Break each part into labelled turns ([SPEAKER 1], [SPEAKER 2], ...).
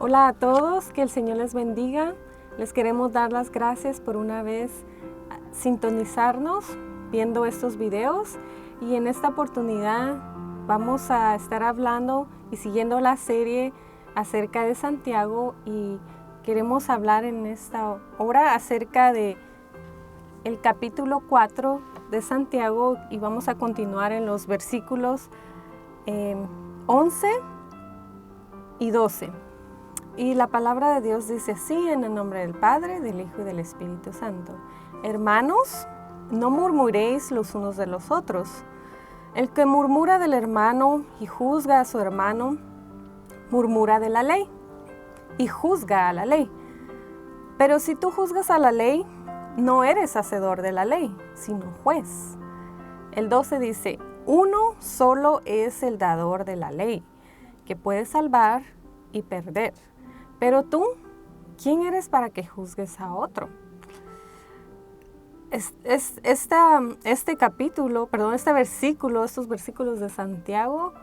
[SPEAKER 1] Hola a todos, que el Señor les bendiga. Les queremos dar las gracias por una vez sintonizarnos viendo estos videos, y en esta oportunidad vamos a estar hablando y siguiendo la serie acerca de Santiago, y queremos hablar en esta hora acerca de el capítulo 4 de Santiago, y vamos a continuar en los versículos 11 y 12. Y la palabra de Dios dice así: en el nombre del Padre, del Hijo y del Espíritu Santo. Hermanos, no murmuréis los unos de los otros. El que murmura del hermano y juzga a su hermano, murmura de la ley y juzga a la ley. Pero si tú juzgas a la ley, no eres hacedor de la ley, sino juez. El 12 dice: uno solo es el dador de la ley, que puede salvar y perder. Pero tú, ¿quién eres para que juzgues a otro? Este versículo, estos versículos de Santiago,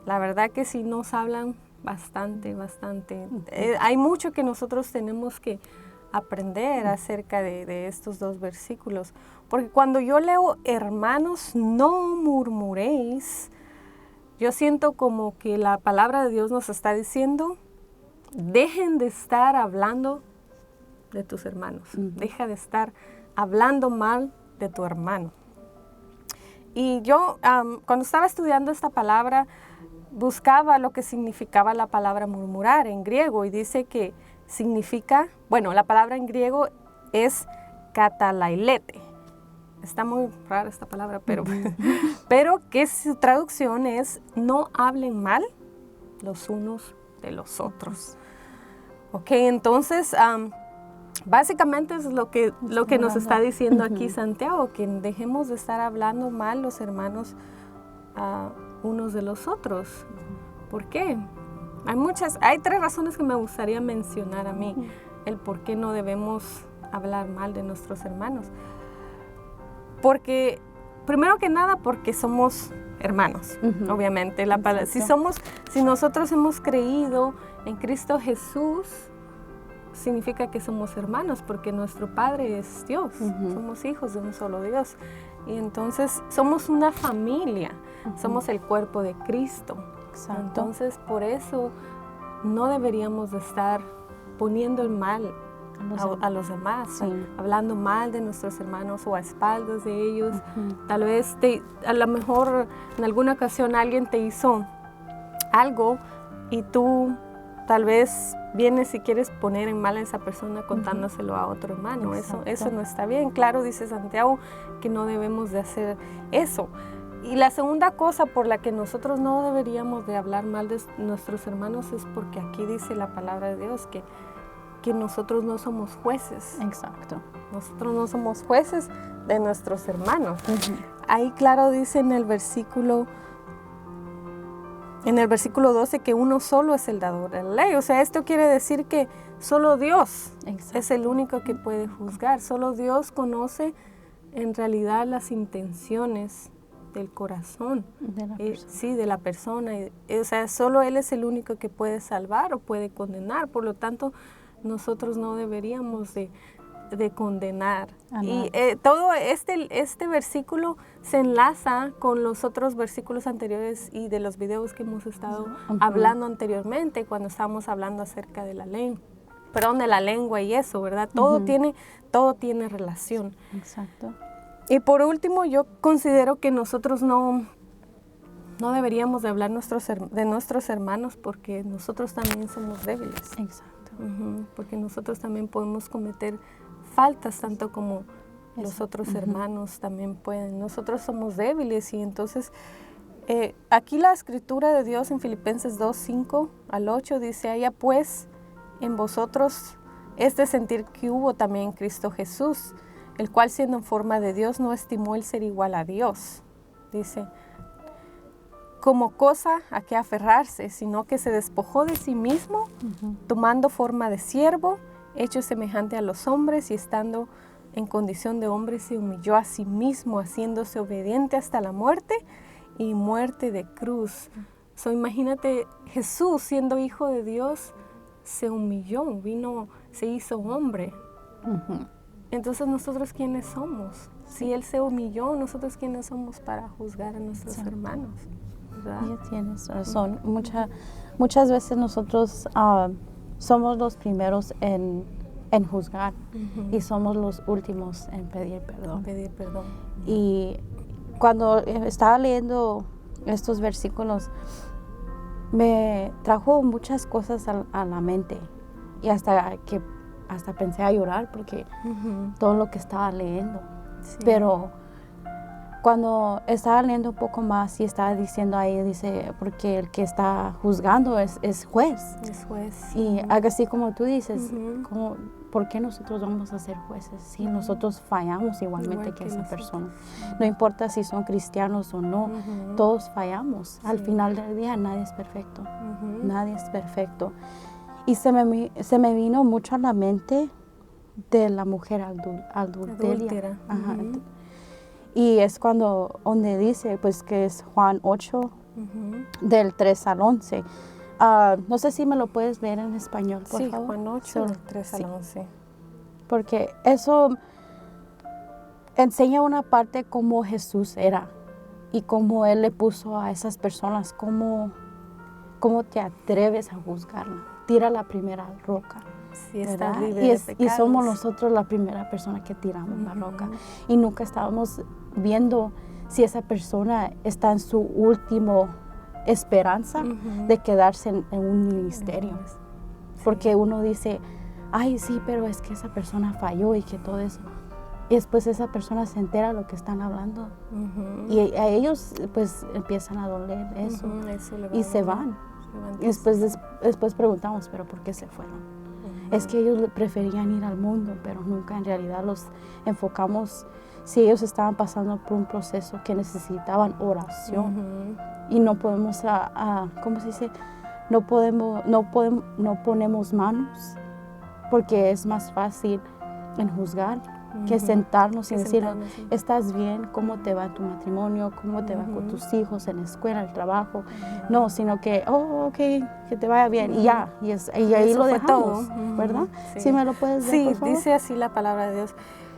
[SPEAKER 1] la verdad que sí nos hablan bastante. Hay mucho que nosotros tenemos que aprender acerca de estos dos versículos. Porque cuando yo leo, hermanos, no murmuréis, yo siento como que la palabra de Dios nos está diciendo: dejen de estar hablando de tus hermanos. Deja de estar hablando mal de tu hermano. Y yo, cuando estaba estudiando esta palabra, buscaba lo que significaba la palabra murmurar en griego, y dice que significa, la palabra en griego es katalailete. Está muy rara esta palabra, pero que su traducción es: no hablen mal los unos de los otros. Ok, entonces básicamente es lo que nos está diciendo aquí Santiago, que dejemos de estar hablando mal los hermanos unos de los otros. ¿Por qué? Hay 3 razones que me gustaría mencionar a mí, el por qué no debemos hablar mal de nuestros hermanos. Porque, primero que nada, porque somos hermanos, obviamente. Si nosotros hemos creído en Cristo Jesús, significa que somos hermanos, porque nuestro Padre es Dios. Somos hijos de un solo Dios. Y entonces somos una familia, somos el cuerpo de Cristo. Exacto. Entonces, por eso no deberíamos de estar poniendo el mal a los demás, hablando mal de nuestros hermanos o a espaldas de ellos. Tal vez a lo mejor en alguna ocasión alguien te hizo algo y tú tal vez vienes y quieres poner en mal a esa persona contándoselo a otro hermano. Eso no está bien. Claro, dice Santiago que no debemos de hacer eso. Y la segunda cosa por la que nosotros no deberíamos de hablar mal de nuestros hermanos es porque aquí dice la palabra de Dios que nosotros no somos jueces.
[SPEAKER 2] Exacto.
[SPEAKER 1] Nosotros no somos jueces de nuestros hermanos. Ahí claro dice en el versículo 12 que uno solo es el dador de la ley. O sea, esto quiere decir que solo Dios es el único que puede juzgar. Solo Dios conoce en realidad las intenciones del corazón, de la persona. O sea, solo Él es el único que puede salvar o puede condenar. Por lo tanto, nosotros no deberíamos de condenar. Y todo este versículo se enlaza con los otros versículos anteriores y de los videos que hemos estado hablando anteriormente, cuando estábamos hablando acerca de la lengua y eso, ¿verdad? Todo tiene relación.
[SPEAKER 2] Exacto.
[SPEAKER 1] Y por último, yo considero que nosotros no deberíamos de hablar de nuestros hermanos, porque nosotros también somos débiles.
[SPEAKER 2] Exacto.
[SPEAKER 1] Porque nosotros también podemos cometer faltas, tanto como los otros hermanos también pueden. Nosotros somos débiles, y entonces aquí la escritura de Dios en Filipenses 2, 5 al 8 dice: haya pues en vosotros este sentir que hubo también en Cristo Jesús, el cual siendo en forma de Dios no estimó el ser igual a Dios, dice, como cosa a que aferrarse, sino que se despojó de sí mismo, tomando forma de siervo, hecho semejante a los hombres, y estando en condición de hombre se humilló a sí mismo, haciéndose obediente hasta la muerte y muerte de cruz. Imagínate, Jesús siendo hijo de Dios, se humilló, se hizo hombre. Entonces, ¿nosotros quiénes somos? Si Él se humilló, ¿nosotros quiénes somos para juzgar a nuestros hermanos? ¿Verdad?
[SPEAKER 2] Ya tienes razón. Muchas veces nosotros somos los primeros en juzgar y somos los últimos en pedir perdón. Y cuando estaba leyendo estos versículos, me trajo muchas cosas a la mente y hasta pensé a llorar porque todo lo que estaba leyendo. Sí. Pero cuando estaba leyendo un poco más y estaba diciendo ahí, dice, porque el que está juzgando es juez.
[SPEAKER 1] Es juez.
[SPEAKER 2] Y así como tú dices, ¿por qué nosotros vamos a ser jueces? Si nosotros fallamos igualmente que esa persona. No importa si son cristianos o no, todos fallamos. Sí. Al final del día nadie es perfecto. Nadie es perfecto. Y se me vino mucho a la mente de la mujer adúltera. Y es donde dice, pues, que es Juan 8, del 3 al 11. No sé si me lo puedes leer en español, por favor.
[SPEAKER 1] Sí, Juan 8, del 3 al 11.
[SPEAKER 2] Porque eso enseña una parte cómo Jesús era y cómo Él le puso a esas personas, cómo te atreves a juzgarla. Tira la primera roca.
[SPEAKER 1] Sí, estás libre de pecados.
[SPEAKER 2] Y somos nosotros la primera persona que tiramos la roca. Y nunca estábamos viendo si esa persona está en su último esperanza de quedarse en un ministerio. Porque uno dice, ay, sí, pero es que esa persona falló y que todo eso. Y después esa persona se entera de lo que están hablando. Y a ellos pues empiezan a doler eso. Y se van. Y después preguntamos, ¿pero por qué se fueron? Es que ellos preferían ir al mundo, pero nunca en realidad los enfocamos si ellos estaban pasando por un proceso que necesitaban oración. Y no podemos, ¿cómo se dice? No ponemos manos, porque es más fácil en juzgar que sentarnos y decir, ¿estás bien? ¿Cómo te va en tu matrimonio? ¿Cómo te va con tus hijos en la escuela, en el trabajo? No, sino que, ok, que te vaya bien. Y ya, y ahí lo dejamos, ¿verdad? ¿Sí me lo puedes decir, por favor?
[SPEAKER 1] Sí, dice así la palabra de Dios.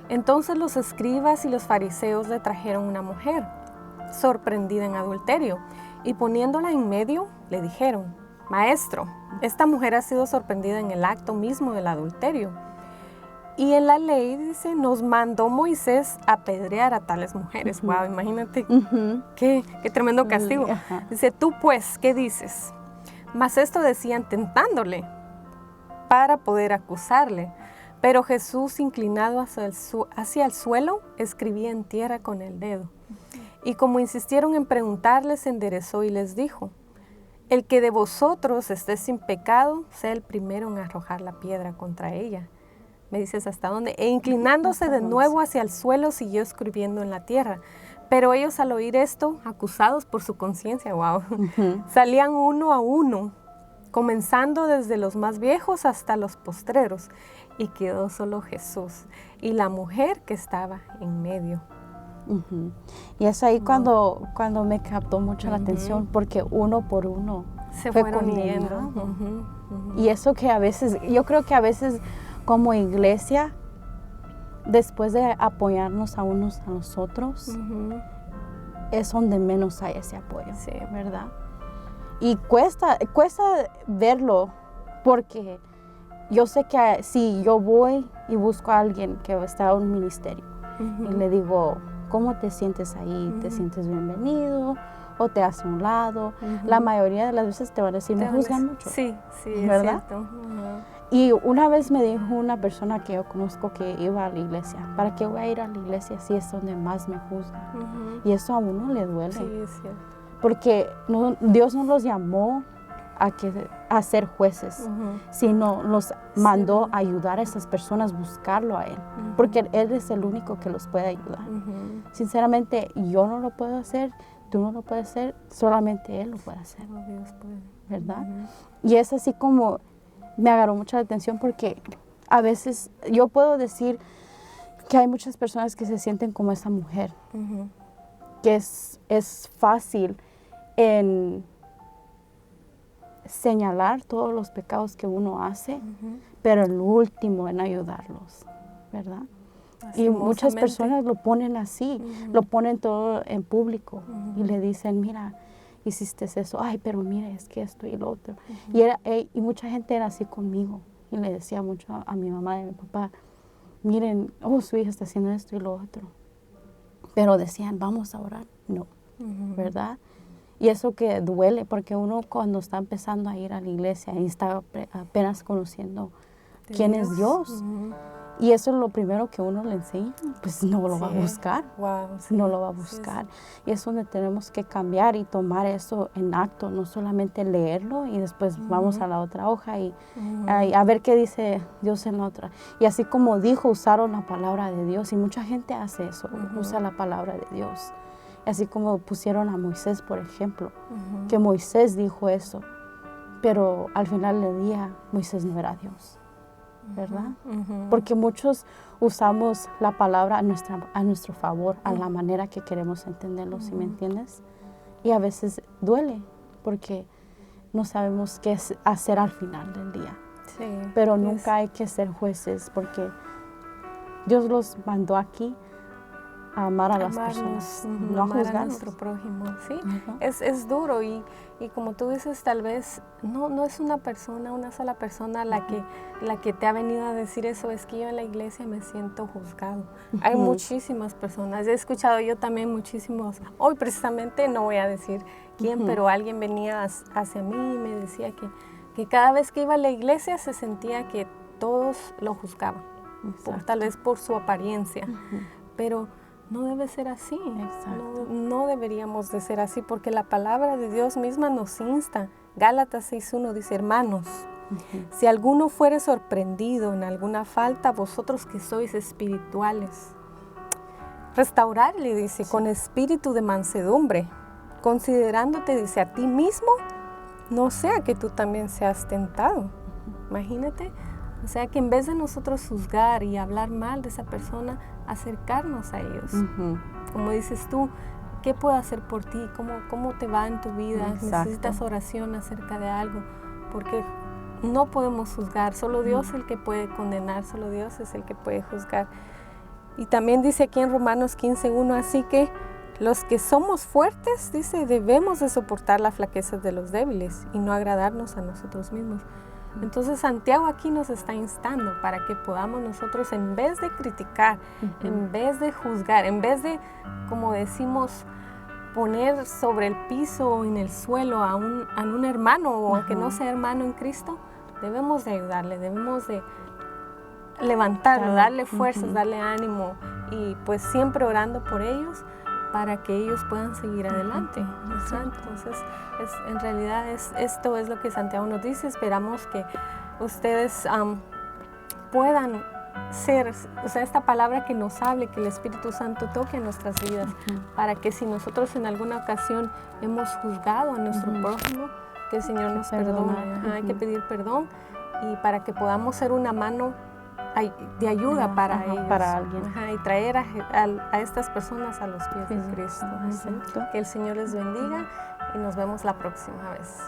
[SPEAKER 1] Entonces los escribas y los fariseos le trajeron una mujer sorprendida en adulterio y poniéndola en medio le dijeron, Maestro, esta mujer ha sido sorprendida en el acto mismo del adulterio. Y en la ley, dice, nos mandó Moisés a apedrear a tales mujeres. Wow, imagínate qué tremendo castigo. Dice, tú pues, ¿qué dices? Mas esto decían tentándole para poder acusarle. Pero Jesús, inclinado hacia el suelo, escribía en tierra con el dedo. Y como insistieron en preguntarle, se enderezó y les dijo, el que de vosotros esté sin pecado, sea el primero en arrojar la piedra contra ella. Me dices hasta dónde. E inclinándose de nuevo hacia el suelo, siguió escribiendo en la tierra. Pero ellos al oír esto, acusados por su conciencia, salían uno a uno, comenzando desde los más viejos hasta los postreros. Y quedó solo Jesús y la mujer que estaba en medio.
[SPEAKER 2] Y es ahí cuando me captó mucho la atención, porque uno por uno
[SPEAKER 1] se fueron yendo.
[SPEAKER 2] Y eso que a veces, yo creo que a veces como iglesia, después de apoyarnos a unos a los otros, es donde menos hay ese apoyo, ¿verdad? Y cuesta verlo, porque yo sé que si yo voy y busco a alguien que está en un ministerio y le digo, ¿cómo te sientes ahí? ¿Te sientes bienvenido? ¿O te hace a un lado? La mayoría de las veces te van a decir, me juzgan mucho.
[SPEAKER 1] Sí,
[SPEAKER 2] ¿verdad?
[SPEAKER 1] Es cierto.
[SPEAKER 2] Y una vez me dijo una persona que yo conozco que iba a la iglesia, ¿para qué voy a ir a la iglesia si es donde más me juzgan? Y eso a uno le duele.
[SPEAKER 1] Sí, es cierto.
[SPEAKER 2] Porque Dios no los llamó a ser jueces, sino los mandó a ayudar a esas personas, buscarlo a Él, porque Él es el único que los puede ayudar. Sinceramente, yo no lo puedo hacer, tú no lo puedes hacer, solamente Él lo puede hacer.
[SPEAKER 1] Dios puede.
[SPEAKER 2] ¿Verdad? Y es así como me agarró mucha atención, porque a veces yo puedo decir que hay muchas personas que se sienten como esa mujer, que es fácil en señalar todos los pecados que uno hace, pero el último en ayudarlos, ¿verdad? Y muchas personas lo ponen así, lo ponen todo en público y le dicen, mira, hiciste eso, ay, pero mira, es que esto y lo otro. Y mucha gente era así conmigo y le decía mucho a mi mamá y a mi papá, miren, oh, su hija está haciendo esto y lo otro. Pero decían, vamos a orar. No, ¿verdad? Y eso que duele, porque uno cuando está empezando a ir a la iglesia y está apenas conociendo quién es Dios, y eso es lo primero que uno le enseña, pues no lo va a buscar, no lo va a buscar. Y es donde tenemos que cambiar y tomar eso en acto, no solamente leerlo y después vamos a la otra hoja y a ver qué dice Dios en la otra. Y así como dijo, usaron la palabra de Dios y mucha gente hace eso, usa la palabra de Dios. Así como pusieron a Moisés, por ejemplo, que Moisés dijo eso, pero al final del día Moisés no era Dios, ¿verdad? Porque muchos usamos la palabra a nuestro favor, a la manera que queremos entenderlo, ¿sí me entiendes? Y a veces duele, porque no sabemos qué hacer al final del día.
[SPEAKER 1] Sí,
[SPEAKER 2] pero nunca hay que ser jueces, porque Dios los mandó aquí a amar a las personas, no a
[SPEAKER 1] amar
[SPEAKER 2] juzgarlos.
[SPEAKER 1] a nuestro prójimo, ¿sí? Es duro y como tú dices, tal vez no es una sola persona la que te ha venido a decir eso, es que yo en la iglesia me siento juzgado. Hay muchísimas personas, he escuchado yo también muchísimos, hoy precisamente no voy a decir quién, pero alguien venía hacia mí y me decía que cada vez que iba a la iglesia se sentía que todos lo juzgaban, tal vez por su apariencia, pero no debe ser así. No deberíamos de ser así, porque la palabra de Dios misma nos insta. Gálatas 6:1 dice, hermanos, si alguno fuere sorprendido en alguna falta, vosotros que sois espirituales, restaurarle, dice, con espíritu de mansedumbre, considerándote, dice, a ti mismo, no sea que tú también seas tentado. Imagínate. O sea, que en vez de nosotros juzgar y hablar mal de esa persona, acercarnos a ellos. Como dices tú, ¿qué puedo hacer por ti? ¿Cómo te va en tu vida? ¿Necesitas oración acerca de algo? Porque no podemos juzgar. Solo Dios es el que puede condenar. Solo Dios es el que puede juzgar. Y también dice aquí en Romanos 15:1, así que los que somos fuertes, dice, debemos de soportar las flaquezas de los débiles y no agradarnos a nosotros mismos. Entonces Santiago aquí nos está instando para que podamos nosotros, en vez de criticar, en vez de juzgar, en vez de, como decimos, poner sobre el piso o en el suelo a un hermano, o aunque no sea hermano en Cristo, debemos de ayudarle, debemos de levantarlo, darle fuerzas, darle ánimo y pues siempre orando por ellos para que ellos puedan seguir adelante. Entonces, en realidad esto es lo que Santiago nos dice. Esperamos que ustedes puedan ser, o sea, esta palabra que nos hable, que el Espíritu Santo toque en nuestras vidas, para que si nosotros en alguna ocasión hemos juzgado a nuestro prójimo, que el Señor nos perdone. Hay que pedir perdón y para que podamos ser una mano de ayuda para ellos,
[SPEAKER 2] para alguien.
[SPEAKER 1] Y traer a estas personas a los pies de Cristo. Que el Señor les bendiga y nos vemos la próxima vez.